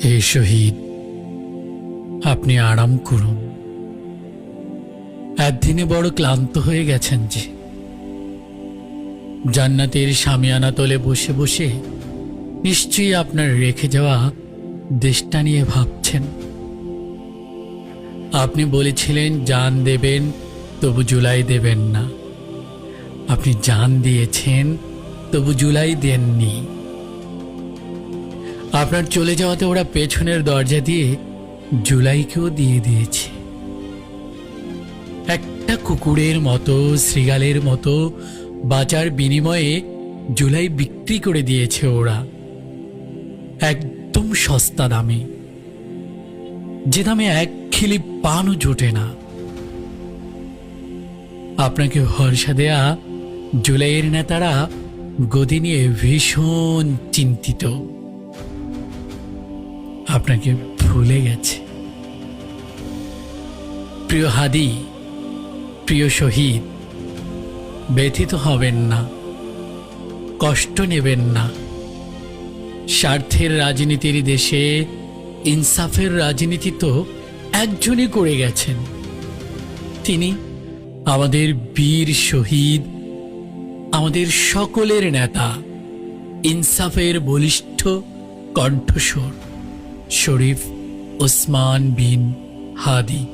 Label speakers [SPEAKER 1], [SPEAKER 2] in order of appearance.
[SPEAKER 1] হে শহীদ, আপনি আরাম করুন। একদিনে বড় ক্লান্ত হয়ে গেছেন যে। জান্নাতের শামিয়ানা তলে বসে বসে নিশ্চয়ই আপনার রেখে যাওয়া দেশটা নিয়ে ভাবছেন। আপনি বলেছিলেন জান দেবেন, তবু জুলাই দেবেন না। আপনি জান দিয়েছেন, তবু জুলাই দেননি। আপনার চলে যাওয়াতে ওরা পেছনের দরজা দিয়ে জুলাইকেও দিয়ে দিয়েছে। একটা কুকুরের মতো, শৃগালের মতো বাঁচার বিনিময়ে জুলাই বিক্রি করে দিয়েছে ওরা, একদম সস্তা দামে, যে দামে এক খিলি পানও জোটে না। আপনাকে ভরসা দেয়া জুলাইয়ের নেতারা গদি নিয়ে ভীষণ চিন্তিত। আপনাকে ভুলে গেছে। প্রিয় হাদি, প্রিয় শহীদ, ব্যথিত হবেন না, কষ্ট নেবেন না। স্বার্থের রাজনীতির দেশে ইনসাফের রাজনীতি তো একজনই করে গেছেন। তিনি আমাদের বীর শহীদ, আমাদের সকলের নেতা, ইনসাফের বলিষ্ঠ কণ্ঠস্বর শরীফ ওসমান বিন হাদি।